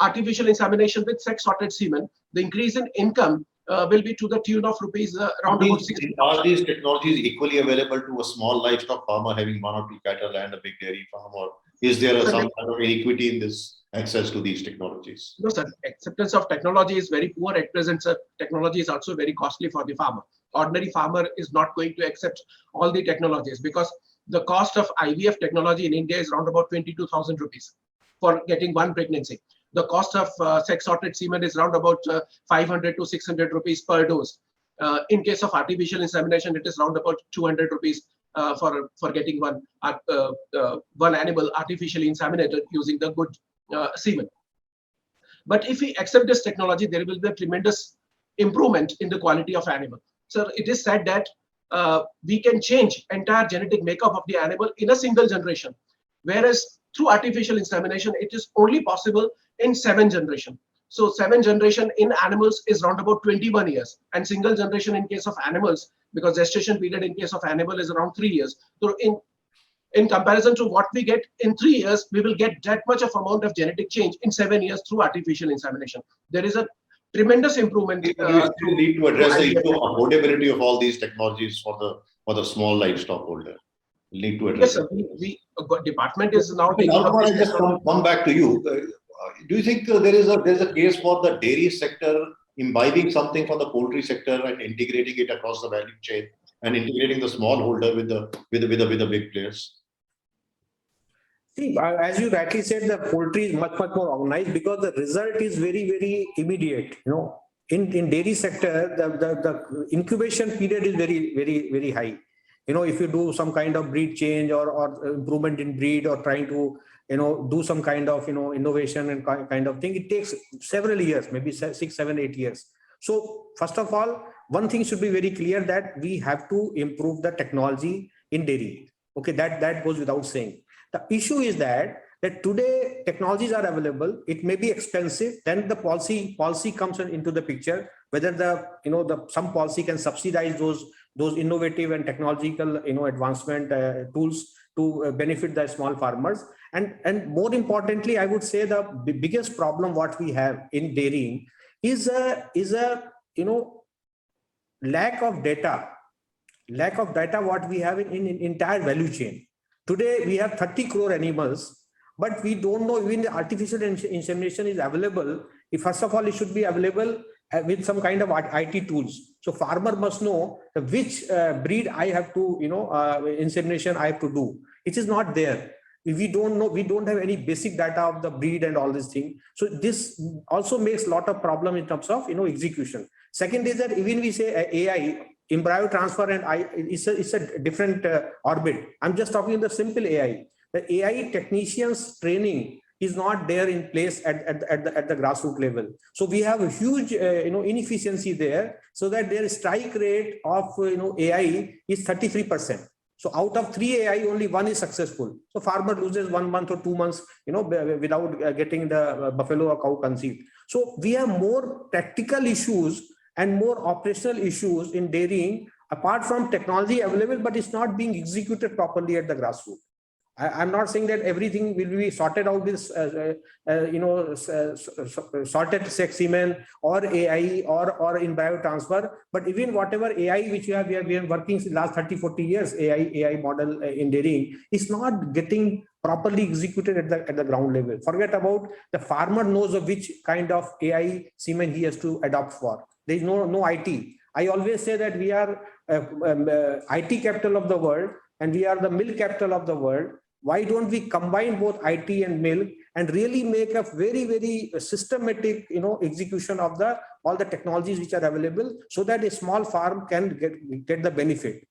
artificial insemination with sex sorted semen, the increase in income will be to the tune of rupees around about 60. Are these technologies equally available to a small livestock farmer having 1 or 2 cattle and a big dairy farm, or is there some kind of inequity in this access to these technologies? No, sir. Acceptance of technology is very poor at present, sir. Technology is also very costly for the farmer. Ordinary farmer is not going to accept all the technologies, because the cost of IVF technology in India is around about 22,000 rupees for getting 1 pregnancy. The cost of sex sorted semen is around about 500 to 600 rupees per dose. In case of artificial insemination, it is around about 200 rupees for getting one animal artificially inseminated using the good semen. But if we accept this technology, there will be a tremendous improvement in the quality of animal. So it is said that we can change entire genetic makeup of the animal in a single generation, whereas through artificial insemination, it is only possible in 7 generations. So 7 generation in animals is around about 21 years, and single generation in case of animals, because gestation period in case of animal is around 3 years. So in comparison to what we get in 3 years, we will get that much of amount of genetic change in 7 years through artificial insemination. There is a tremendous improvement. We still need to address the issue of affordability of all these technologies for the small livestock holder. We need to address. Yes, sir. We department is now taking Now, up I this just come back to you. Do you think there is a case for the dairy sector imbibing something from the poultry sector and integrating it across the value chain and integrating the small holder with the big players? See, as you rightly said, the poultry is much more organized because the result is very immediate. In dairy sector, the incubation period is very high. If you do some kind of breed change or improvement in breed or trying to do some kind of innovation and kind of thing, it takes several years, maybe 6, 7, 8 years. So first of all, one thing should be very clear, that we have to improve the technology in dairy. Okay, that goes without saying. The issue is that today technologies are available. It may be expensive. Then the policy comes into the picture, whether some policy can subsidize those innovative and technological advancement tools to benefit the small farmers. And more importantly, I would say the biggest problem what we have in dairying is a lack of data what we have in entire value chain. Today we have 30 crore animals, but we don't know even the artificial insemination is available. First of all, it should be available with some kind of IT tools. So farmer must know which breed I have to, insemination I have to do. It is not there. We don't know. We don't have any basic data of the breed and all these things. So this also makes a lot of problem in terms of execution. Second is that even we say AI, embryo transfer, and it's a different orbit. I'm just talking the simple AI. The AI technicians training is not there in place at the grassroots level. So we have a huge inefficiency there, so that their strike rate of AI is 33%. So out of 3 AI, only 1 is successful. So farmer loses 1 month or 2 months, without getting the buffalo or cow conceived. So we have more practical issues and more operational issues in dairying, apart from technology available, but it's not being executed properly at the grassroots. I'm not saying that everything will be sorted out with, sorted sex semen or AI or in biotransfer, but even whatever AI which we have been working since last 30, 40 years, AI model in dairying is not getting properly executed at the ground level. Forget about the farmer knows of which kind of AI semen he has to adopt for. There is no IT. I always say that we are IT capital of the world and we are the milk capital of the world. Why don't we combine both IT and milk and really make a very systematic execution of all the technologies which are available, so that a small farm can get the benefit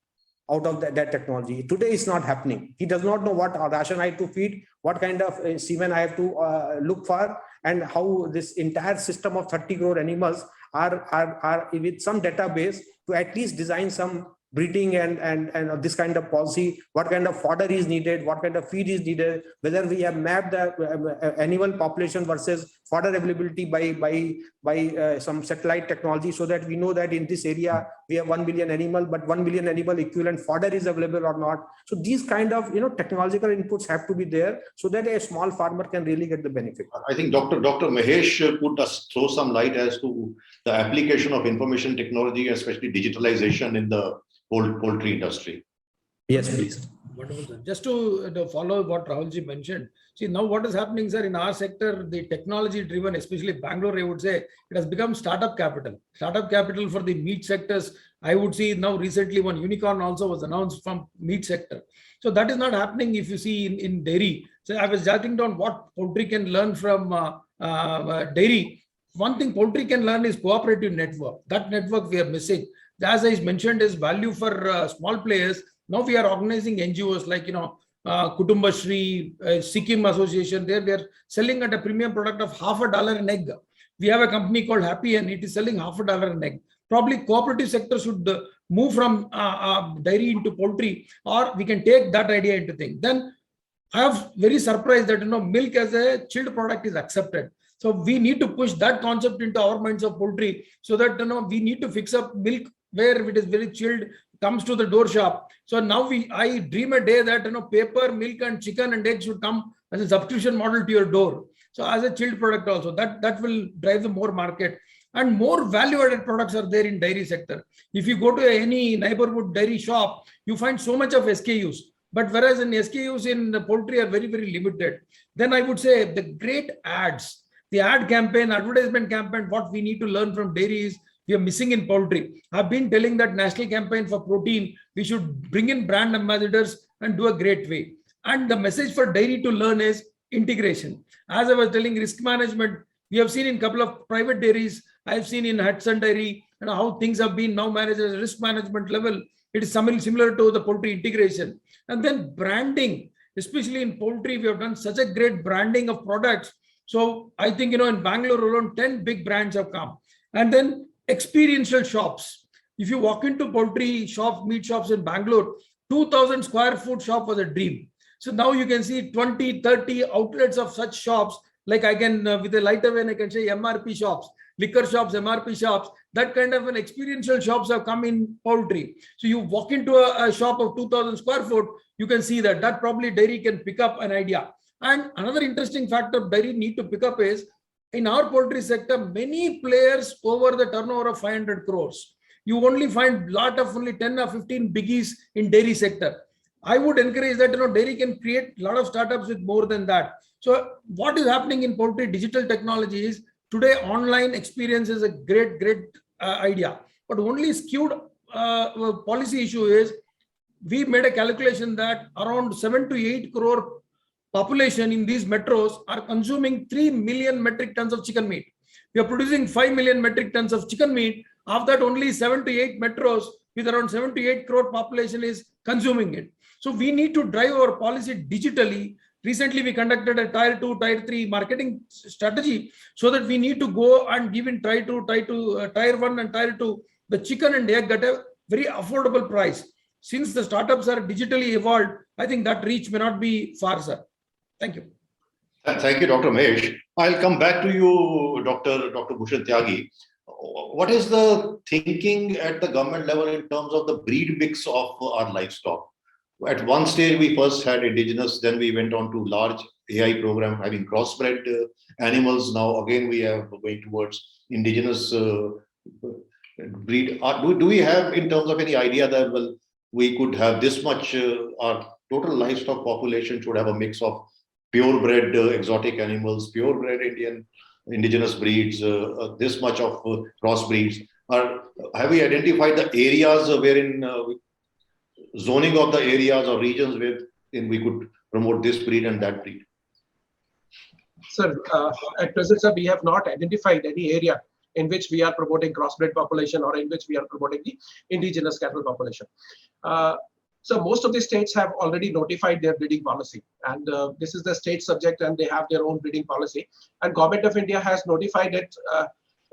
out of that technology. Today it's not happening. He does not know what ration I have to feed, what kind of semen I have to look for, and how this entire system of 30 crore animals are with some database to at least design some breeding and this kind of policy, what kind of fodder is needed, what kind of feed is needed, whether we have mapped the animal population versus fodder availability by some satellite technology, so that we know that in this area we have 1 million animal, but 1 million animal equivalent fodder is available or not. So these kind of technological inputs have to be there, so that a small farmer can really get the benefit. I think Dr. Mahesh could throw some light as to the application of information technology, especially digitalization in the poultry industry. Yes, please. Wonderful, sir. Just to follow what Rahulji mentioned. See, now what is happening, sir, in our sector, the technology driven, especially Bangalore, I would say, it has become startup capital. Startup capital for the meat sectors. I would see now recently one unicorn also was announced from meat sector. So that is not happening if you see in dairy. So I was jotting down what poultry can learn from dairy. One thing poultry can learn is cooperative network. That network we are missing. As I mentioned, is value for small players. Now we are organizing NGOs like, Kutumba Shri, Sikkim Association. There we are selling at a premium product of $50 an egg. We have a company called Happy and it is selling $50 an egg. Probably cooperative sector should move from dairy into poultry, or we can take that idea into thing. Then I am very surprised that milk as a chilled product is accepted. So we need to push that concept into our minds of poultry, so that we need to fix up milk where it is very chilled, comes to the door shop. So now I dream a day that paper, milk and chicken and eggs should come as a subscription model to your door. So as a chilled product also, that will drive the more market. and more value-added products are there in dairy sector. If you go to any neighborhood dairy shop, you find so much of SKUs. But whereas in SKUs in the poultry are very, very limited. Then I would say the great ads, the ad campaign, advertisement campaign, what we need to learn from dairy is we are missing in poultry. I've been telling that national campaign for protein, we should bring in brand ambassadors and do a great way. And the message for dairy to learn is integration. As I was telling, risk management, we have seen in a couple of private dairies, I've seen in Hudson Dairy, how things have been now managed at a risk management level. It is similar to the poultry integration. And then branding, especially in poultry, we have done such a great branding of products. So I think, in Bangalore alone, 10 big brands have come. And then experiential shops. If you walk into poultry shops, meat shops in Bangalore, 2,000 square foot shop was a dream. So now you can see 20, 30 outlets of such shops. Like I can, with a lighter vein, I can say MRP shops, liquor shops, MRP shops. That kind of an experiential shops have come in poultry. So you walk into a shop of 2,000 square foot, you can see that probably dairy can pick up an idea. And another interesting factor dairy need to pick up is, in our poultry sector, many players over the turnover of 500 crores. You only find lot of only 10 or 15 biggies in dairy sector. I would encourage that dairy can create a lot of startups with more than that. So what is happening in poultry digital technology is today online experience is a great idea. But only skewed policy issue is we made a calculation that around 7 to 8 crore population in these metros are consuming 3 million metric tons of chicken meat. We are producing 5 million metric tons of chicken meat. Of that, only 7 to 8 metros with around 7 to 8 crore population is consuming it. So we need to drive our policy digitally. Recently, we conducted a tier 2, tier 3 marketing strategy so that we need to go and give in tier 1 and tier 2 the chicken and egg at a very affordable price. Since the startups are digitally evolved, I think that reach may not be far, sir. Thank you. Thank you, Dr. Mahesh. I'll come back to you, Dr. Bhushan Tyagi. What is the thinking at the government level in terms of the breed mix of our livestock? At one stage, we first had indigenous, then we went on to large AI program having crossbred animals. Now, again, we are going towards indigenous breed. Do we have, in terms of any idea that, well, we could have this much, our total livestock population should have a mix of purebred exotic animals, purebred indigenous breeds, this much of crossbreeds? Have we identified the areas wherein zoning of the areas or regions wherein we could promote this breed and that breed? Sir, at present, sir, we have not identified any area in which we are promoting crossbred population or in which we are promoting the indigenous cattle population. So most of the states have already notified their breeding policy, and this is the state subject, and they have their own breeding policy. And Government of India has notified it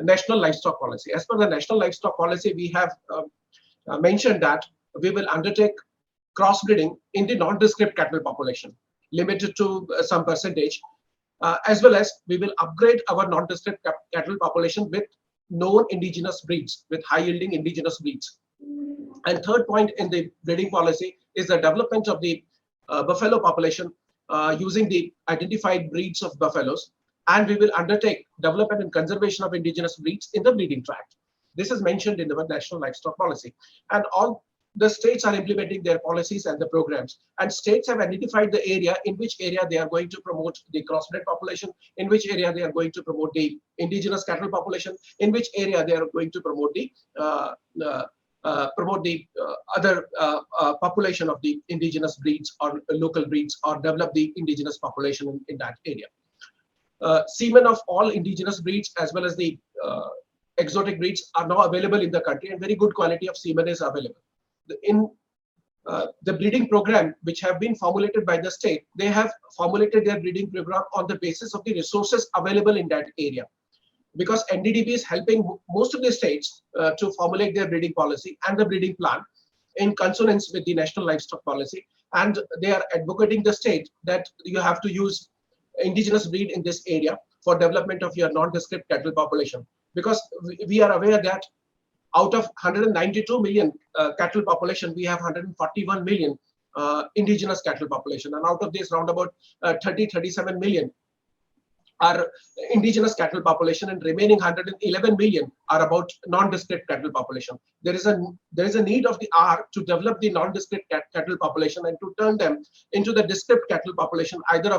National Livestock Policy. As per the National Livestock Policy, we have mentioned that we will undertake crossbreeding in the nondescript cattle population, limited to some percentage, as well as we will upgrade our nondescript cattle population with known indigenous breeds, with high-yielding indigenous breeds. And third point in the breeding policy is the development of the buffalo population using the identified breeds of buffaloes, and we will undertake development and conservation of indigenous breeds in the breeding tract. This is mentioned in the National Livestock Policy, and all the states are implementing their policies and the programs, and states have identified the area in which area they are going to promote the crossbred population, in which area they are going to promote the indigenous cattle population, in which area they are going to promote the other population of the indigenous breeds or local breeds, or develop the indigenous population in that area. Semen of all indigenous breeds as well as the exotic breeds are now available in the country, and very good quality of semen is available. In the breeding program which have been formulated by the state, they have formulated their breeding program on the basis of the resources available in that area. Because NDDB is helping most of the states to formulate their breeding policy and the breeding plan in consonance with the National Livestock Policy, and they are advocating the state that you have to use indigenous breed in this area for development of your nondescript cattle population. Because we are aware that out of 192 million cattle population, we have 141 million indigenous cattle population, and out of this round about 30-37 million are indigenous cattle population, and remaining 111 million are about non-descript cattle population. There is a need of the hour to develop the non-descript cattle population and to turn them into the descript cattle population, either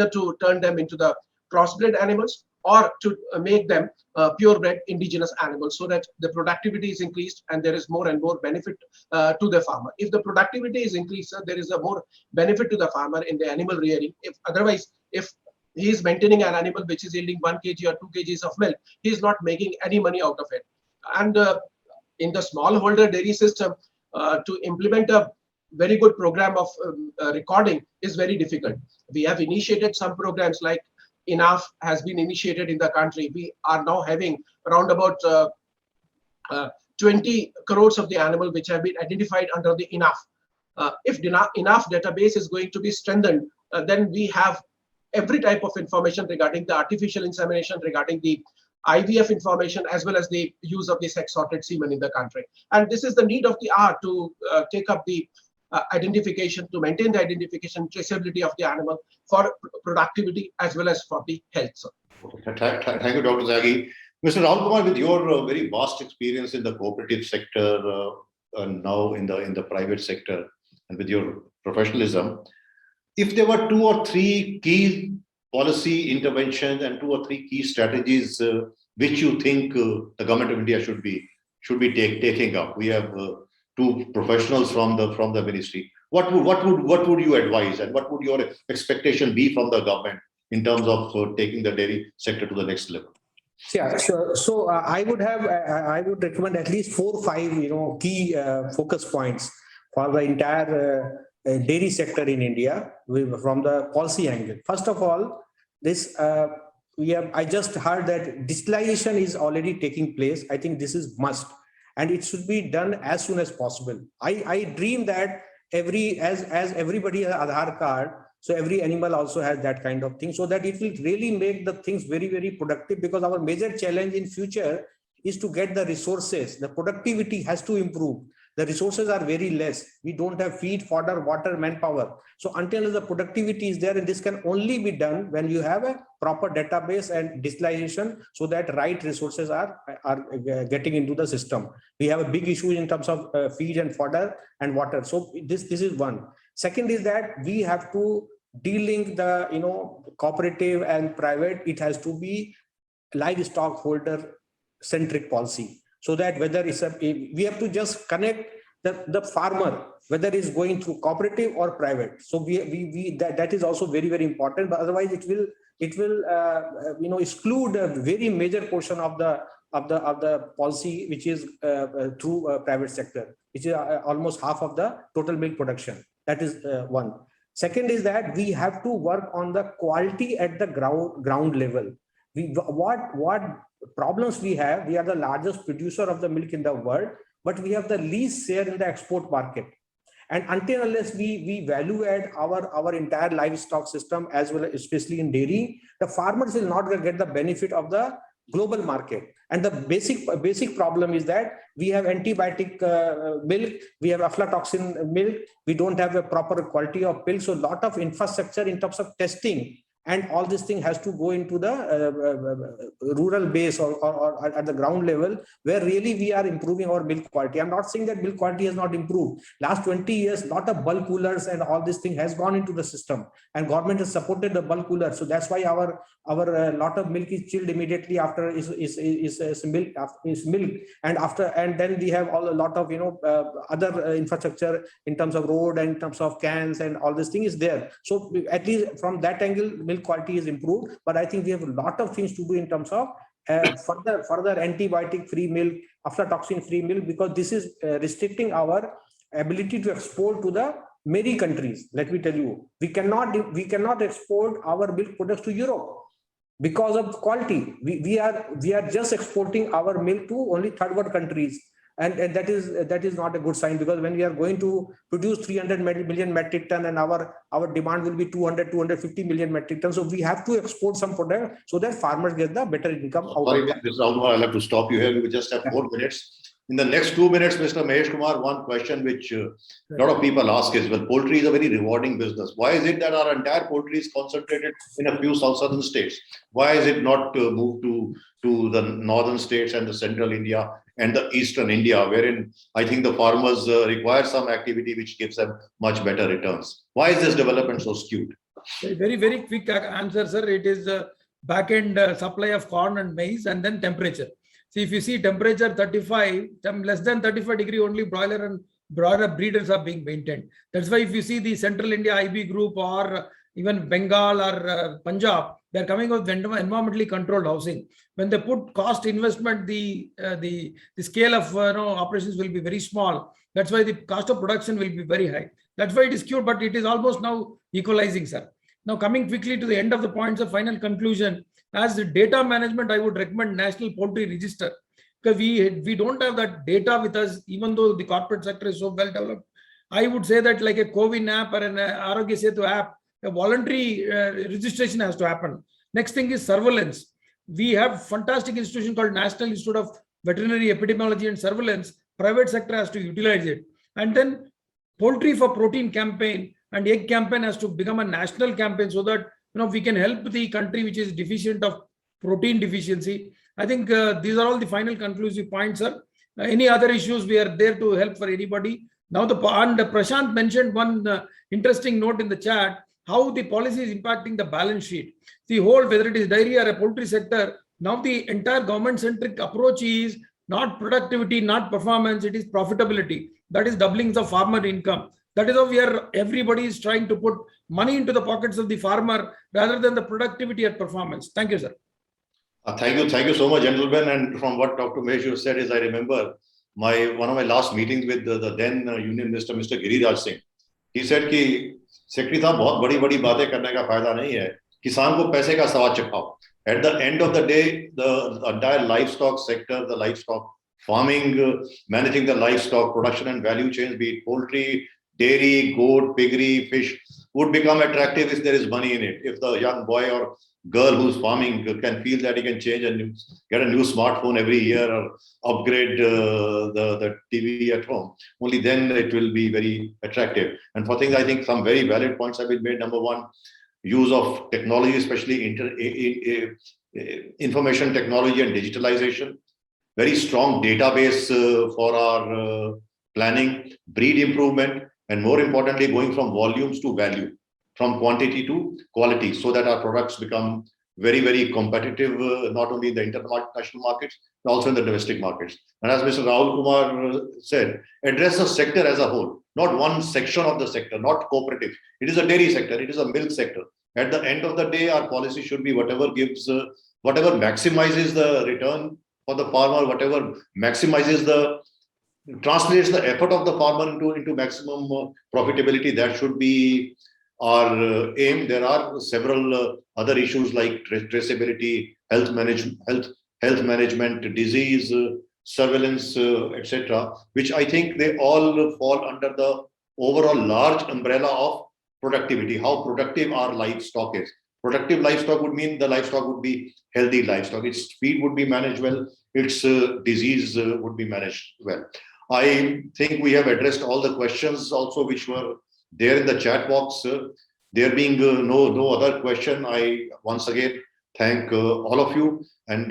to turn them into the crossbred animals or to make them purebred indigenous animals, so that the productivity is increased and there is more and more benefit to the farmer. If the productivity is increased, there is a more benefit to the farmer in the animal rearing. If he is maintaining an animal which is yielding 1 kg or 2 kgs of milk, he is not making any money out of it. And in the smallholder dairy system, to implement a very good program of recording is very difficult. We have initiated some programs like ENAF has been initiated in the country. We are now having around about 20 crores of the animal which have been identified under the ENAF. If the ENAF database is going to be strengthened, then we have every type of information regarding the artificial insemination, regarding the IVF information, as well as the use of the sex-sorted semen in the country. And this is the need of the hour to take up the identification, to maintain the identification, traceability of the animal for productivity as well as for the health. Thank you, Dr. Tyagi. Mr. Rahul Kumar, with your very vast experience in the cooperative sector and now in the private sector, and with your professionalism, if there were 2 or 3 key policy interventions and 2 or 3 key strategies which you think the government of India should be taking up, we have 2 professionals from the ministry. What would you advise, and what would your expectation be from the government in terms of taking the dairy sector to the next level? Yeah, sure. So I would recommend at least 4 or 5 key focus points for the entire dairy sector in India from the policy angle. First of all, I just heard that digitalization is already taking place. I think this is must, and it should be done as soon as possible. I dream that as everybody has Aadhaar card, so every animal also has that kind of thing, so that it will really make the things very, very productive, because our major challenge in future is to get the resources. The productivity has to improve. The resources are very less. We don't have feed, fodder, water, manpower. So until the productivity is there, and this can only be done when you have a proper database and digitalization, so that right resources are getting into the system. We have a big issue in terms of feed and fodder and water. So this is one. Second is that we have to de-link the cooperative and private. It has to be livestock holder centric policy. So that whether we have to just connect the farmer, whether it's going through cooperative or private. So that is also very, very important. But otherwise, it will exclude a very major portion of the policy, which is through private sector, which is almost half of the total milk production. That is one. Second is that we have to work on the quality at the ground level. What problems we have? We are the largest producer of the milk in the world, but we have the least share in the export market. And until unless we value add our entire livestock system, as well as especially in dairy, the farmers will not get the benefit of the global market. And the basic problem is that we have antibiotic milk, we have aflatoxin milk, we don't have a proper quality of milk. So a lot of infrastructure in terms of testing and all this thing has to go into the rural base or at the ground level, where really we are improving our milk quality. I'm not saying that milk quality has not improved. Last 20 years, lot of bulk coolers and all this thing has gone into the system, and government has supported the bulk cooler. So that's why our lot of milk is chilled immediately after is milk, and then we have a lot of other infrastructure in terms of road and in terms of cans and all this thing is there. So at least from that angle, milk quality is improved. But I think we have a lot of things to do in terms of further antibiotic free milk, aflatoxin free milk, because this is restricting our ability to export to the many countries. Let me tell you, we cannot export our milk products to Europe because of quality. We are just exporting our milk to only third world countries. And that is not a good sign, because when we are going to produce 300 million metric ton and our demand will be 250 million metric ton. So we have to export some product so that farmers get the better income. Sorry, Mr. Rahul, I'll have to stop you here. We just have 4 minutes. In the next 2 minutes, Mr. Mahesh Kumar, one question which a lot of people ask is, well, poultry is a very rewarding business. Why is it that our entire poultry is concentrated in a few southern states? Why is it not moved to the northern states and the central India and the eastern India, wherein I think the farmers require some activity which gives them much better returns? Why is this development so skewed? Very, very quick answer, sir. It is back-end supply of corn and maize, and then temperature. See, if you see temperature 35, less than 35 degree, only broiler and broiler breeders are being maintained. That's why if you see the Central India IB group or even Bengal or Punjab, they're coming up with environmentally controlled housing. When they put cost investment, the scale of operations will be very small. That's why the cost of production will be very high. That's why it is skewed, but it is almost now equalizing, sir. Now, coming quickly to the end of the points of final conclusion, as the data management, I would recommend National Poultry Register, because we don't have that data with us, even though the corporate sector is so well developed. I would say that like a COVID app or an Arogya Setu app, a voluntary registration has to happen. Next thing is surveillance. We have fantastic institution called National Institute of Veterinary Epidemiology and Surveillance. Private sector has to utilize it. And then poultry for protein campaign and egg campaign has to become a national campaign, so that we can help the country which is deficient of protein deficiency. I think these are all the final conclusive points, sir. Any other issues, we are there to help for anybody. Now, Prashant mentioned one interesting note in the chat, how the policy is impacting the balance sheet. The whole, whether it is dairy or a poultry sector, now the entire government-centric approach is not productivity, not performance, it is profitability. That is doubling the farmer income. That is how everybody is trying to put money into the pockets of the farmer rather than the productivity and performance. Thank you, sir. Thank you so much, gentlemen. And from what Dr. Mahesh said is, I remember one of my last meetings with the then Union Minister, Mr. Giriraj Singh. He said कि secretary साहब बहुत बड़ी बातें करने का फायदा नहीं है, किसान को पैसे का स्वाद चखाओ. At the end of the day, the entire livestock sector, the livestock farming, managing the livestock production and value chains, be it poultry, dairy, goat, piggery, fish, would become attractive if there is money in it. If the young boy or girl who's farming can feel that he can change and get a new smartphone every year or upgrade the TV at home, only then it will be very attractive. And for things, I think some very valid points have been made. Number one, use of technology, especially information technology and digitalization. Very strong database for our planning, breed improvement, and more importantly, going from volumes to value, from quantity to quality, so that our products become very, very competitive, not only in the international markets, but also in the domestic markets. And as Mr. Rahul Kumar said, address the sector as a whole, not one section of the sector, not cooperative. It is a dairy sector, it is a milk sector. At the end of the day, our policy should be whatever maximizes the return for the farmer, whatever maximizes translates the effort of the farmer into maximum profitability. That should be our aim. There are several other issues like traceability, health management, disease surveillance, etc., which I think they all fall under the overall large umbrella of productivity. How productive our livestock is. Productive livestock would mean the livestock would be healthy livestock. Its feed would be managed well. Its disease would be managed well. I think we have addressed all the questions also which were there in the chat box. There being no other question, I once again thank all of you, and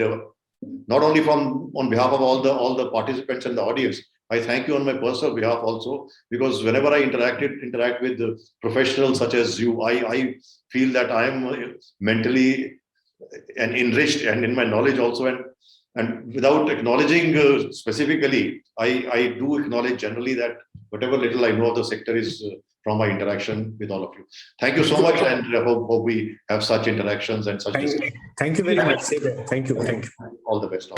not only on behalf of all the participants and the audience, I thank you on my personal behalf also, because whenever I interact with professionals such as you, I feel that I am mentally and enriched and in my knowledge also, and without acknowledging specifically, I do acknowledge generally that whatever little I know of the sector is from my interaction with all of you. Thank you so much, and I hope we have such interactions and such discussions. Thank you very much. Thank you. All the best.